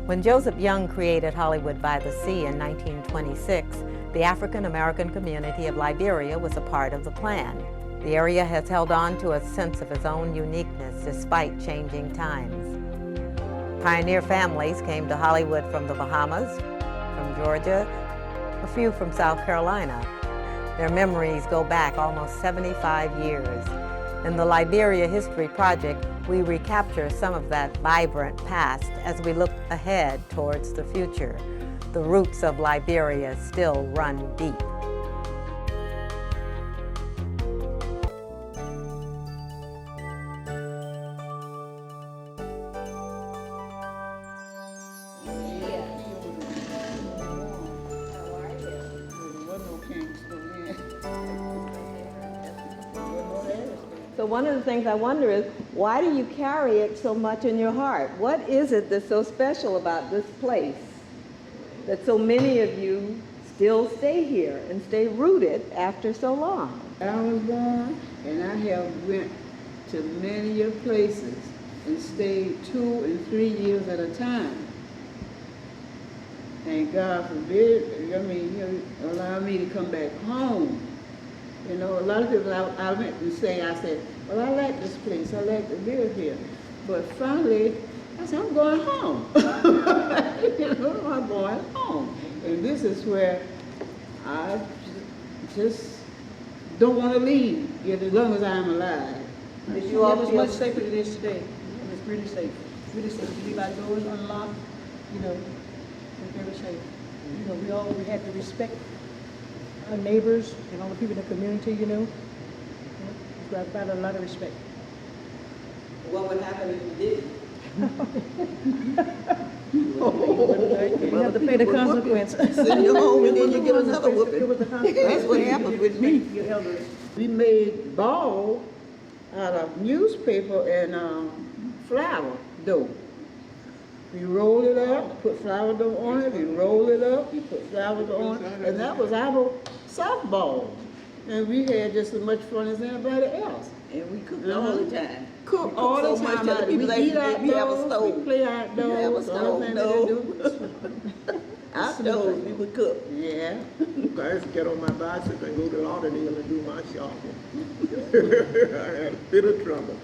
When Joseph Young created Hollywood by the Sea in 1926, the African American community of Liberia was a part of the plan. The area has held on to a sense of its own uniqueness despite changing times. Pioneer families came to Hollywood from the Bahamas, from Georgia, a few from South Carolina. Their memories go back almost 75 years. In the Liberia History Project, we recapture some of that vibrant past as we look ahead towards the future. The roots of Liberia still run deep. So one of the things I wonder is, why do you carry it so much in your heart? What is it that's so special about this place that so many of you still stay here and stay rooted after so long? I was born, and I have went to many of places and stayed 2 and 3 years at a time. And God forbid, allow me to come back home. You know, a lot of people I went and I said, well, I like this place, I like to live here. But finally, I said, I'm going home. I'm going home. And this is where I just don't want to leave, as long as I'm alive. It was much safer than it is today. It was really safe. Really safe. You leave our doors unlocked, it was very safe. We had to respect our neighbors and all the people in the community, We got a lot of respect. What would happen if you didn't? You have to pay the consequences. Send you home and then you get another whooping. That's what happened with me. We made ball out of newspaper and flour dough. We rolled it up, put flour dough on it, we rolled it up, we put flour dough on it, and that was our softball. And we had just as much fun as anybody else. And we cooked all the time. Cook all the time. We eat outdoors, we play outdoors. You have a stove? No. I Stove, we would cook. Yeah. I used to get on my bicycle and go to Lauderdale and do my shopping. I had a bit of trouble.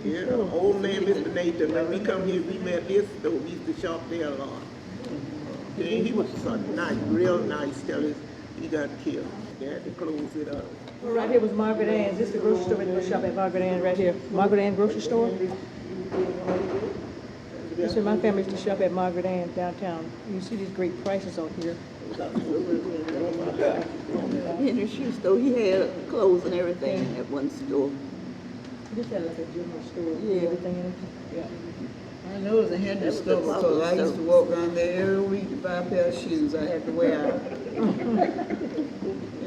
Yeah, old man Mr. Nathan, when we come here, we met his store. We used to shop there a lot. Okay, he was so nice, real nice till he got killed. They had to close it up. Right here was Margaret Ann's. This is the grocery store. We shop at Margaret Ann right here. Margaret Ann grocery store. This is where my family used to shop at Margaret Ann downtown. You see these great prices on here. Henry shoe store, he had clothes and everything at one store. This had like a general store. Yeah. Everything in it. Yeah. I know it was a Henry store because I used to walk around there every week to buy a pair of shoes I had to wear out.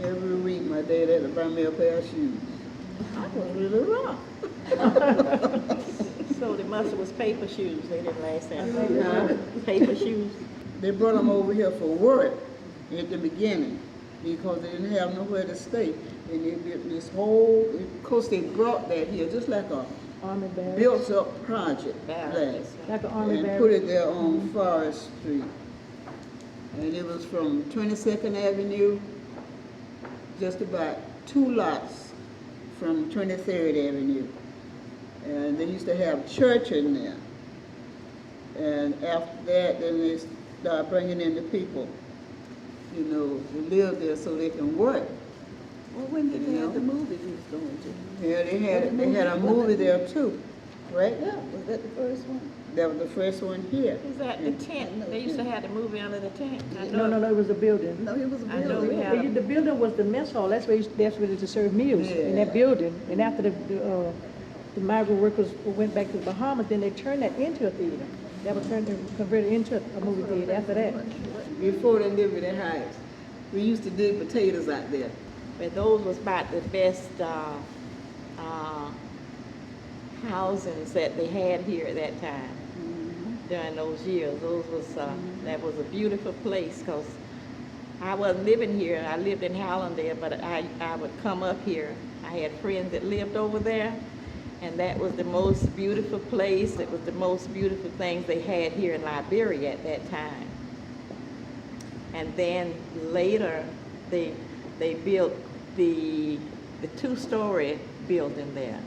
Every week my dad had to buy me a pair of shoes. I was really rough. So the mustard was paper shoes, they didn't last that. Paper shoes. They brought them over here for work at the beginning because they didn't have nowhere to stay. And they built this whole, of course they brought that here just like a Army barracks. built up project. Barracks. Like an army And barracks. put it there on Forest Street. And it was from 22nd Avenue, just about 2 lots from 23rd Avenue. And they used to have church in there. And after that, then they started bringing in the people, to live there so they can work. Well, when did they have the movie we was going to? Yeah, they had a movie there too, right there. Was that the first one? That was the first one here. Is that the tent? They used to have the movie under the tent. No, it was a building. No, it was a I know we building. had The building was the mess hall. That's where they used to serve meals in that building. And after the migrant workers went back to the Bahamas, then they turned that into a theater. That was converted into a movie theater after that. Before they lived in the house, we used to dig potatoes out there. But those was about the best housings that they had here at that time. During those years, that was a beautiful place because I wasn't living here. I lived in Hallandale, but I would come up here. I had friends that lived over there, And that was the most beautiful place. It was the most beautiful things they had here in Liberia at that time. And then later, they built the two-story building there.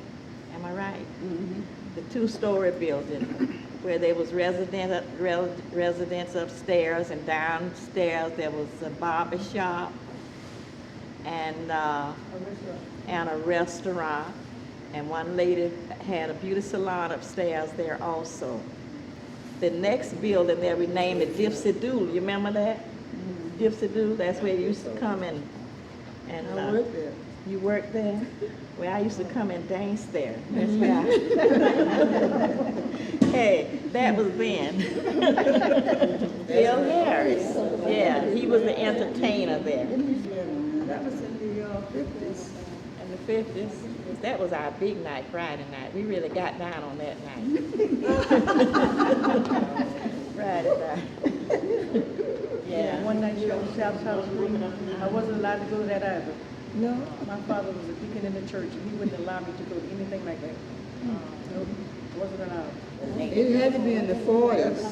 Am I right? Mm-hmm. The two-story building where there was residents upstairs, and downstairs there was a barber shop and a restaurant. And one lady had a beauty salon upstairs there also. The next building there, we named it Dipsy Doo. You remember that? Mm-hmm. Dipsy Doo, that's where you used to come and I worked there. You worked there? Well, I used to come and dance there. That's where Hey, that was then. Bill Harris. Yeah, he was the entertainer there. That was in the 50s. In the 50s. That was our big night, Friday night. We really got down on that night. Friday night. Yeah. One night show was South Street. I wasn't allowed to go to that either. No. My father was a deacon in the church, and he wouldn't allow me to go to anything like that. Nope, wasn't allowed. It had to be in the 40s.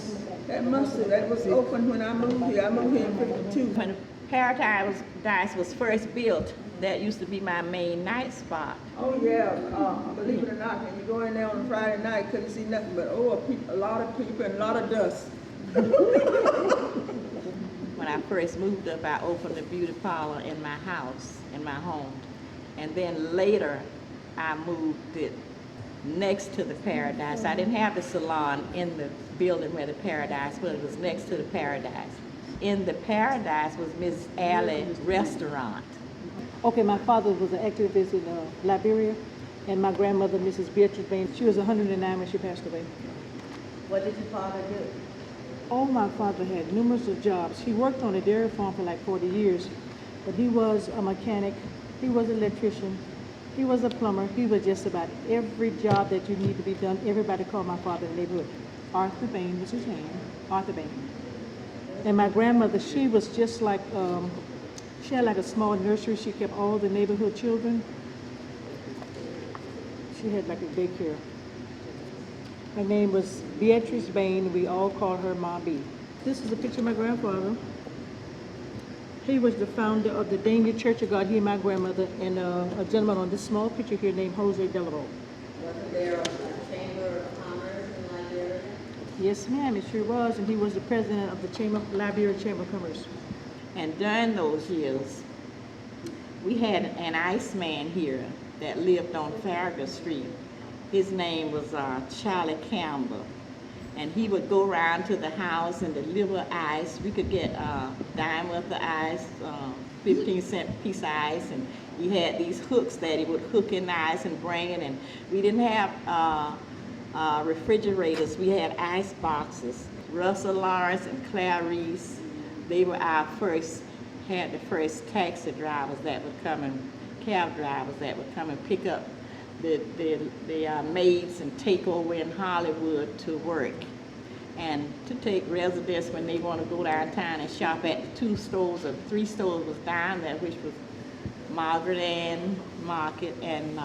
That was open when I moved here. I moved here in 52. When Paradise was first built, that used to be my main night spot. Oh yeah, believe it or not, when you go in there on a Friday night, couldn't see nothing but a lot of people and a lot of dust. When I first moved up, I opened a beauty parlor in my house, in my home. And then later, I moved it next to the Paradise. I didn't have the salon in the building where the Paradise was. It was next to the Paradise. In the Paradise was Miss Allie's restaurant. Okay, my father was an activist in Liberia, and my grandmother, Mrs. Beatrice Bain, she was 109 when she passed away. What did your father do? Oh, my father had numerous of jobs. He worked on a dairy farm for like 40 years, but he was a mechanic, he was an electrician, he was a plumber, he was just about every job that you need to be done. Everybody called my father in the neighborhood. Arthur Bain was his name, Arthur Bain. And my grandmother, she was just like, she had like a small nursery. She kept all the neighborhood children. She had like a daycare. Her name was Beatrice Bain. We all called her Ma B. This is a picture of my grandfather. He was the founder of the Danger Church of God, he and my grandmother, and a gentleman on this small picture here named Jose Delarose. Wasn't there a Chamber of Commerce in Liberia? Yes, ma'am, it sure was, and he was the president of the Liberia Chamber of Commerce. And during those years, we had an Iceman here that lived on Farragut Street. His name was Charlie Campbell. And he would go around to the house and deliver ice. We could get dime worth of ice, 15-cent piece of ice, and he had these hooks that he would hook in the ice and bring it. And we didn't have refrigerators. We had ice boxes. Russell Lawrence and Clarice, they were the first taxi drivers that would come and cab drivers that would come and pick up the maids and take over in Hollywood to work, and to take residents when they want to go downtown and shop at the 2 stores or 3 stores was down there, which was Margaret Ann Market and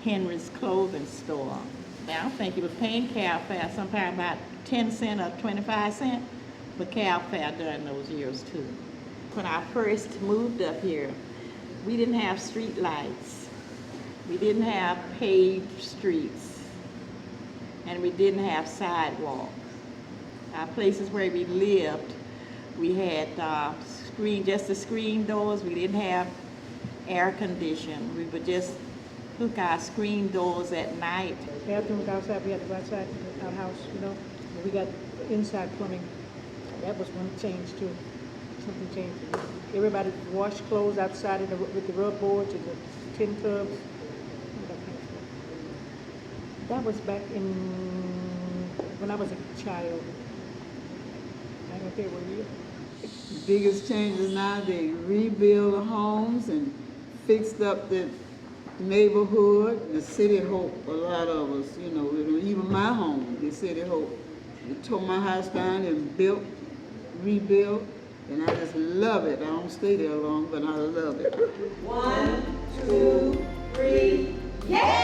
Henry's Clothing Store. Now, I think he was paying cab fare sometime about 10 cents or 25 cents for cab fare during those years too. When I first moved up here, we didn't have street lights. We didn't have paved streets, and we didn't have sidewalks. Our places where we lived, we had just the screen doors. We didn't have air conditioning. We would just hook our screen doors at night. Bathrooms outside, we had to go outside our house, you know. And we got inside plumbing. That was one change too. Something changed. Everybody washed clothes outside with the rub boards and the tin tubs. That was back when I was a child. I don't care what year. The biggest changes now, they rebuilt the homes and fixed up the neighborhood. The city hope, a lot of us, you know, even my home, the city hope. They tore my house down and rebuilt, and I just love it. I don't stay there long, but I love it. 1, 2, 3, yeah!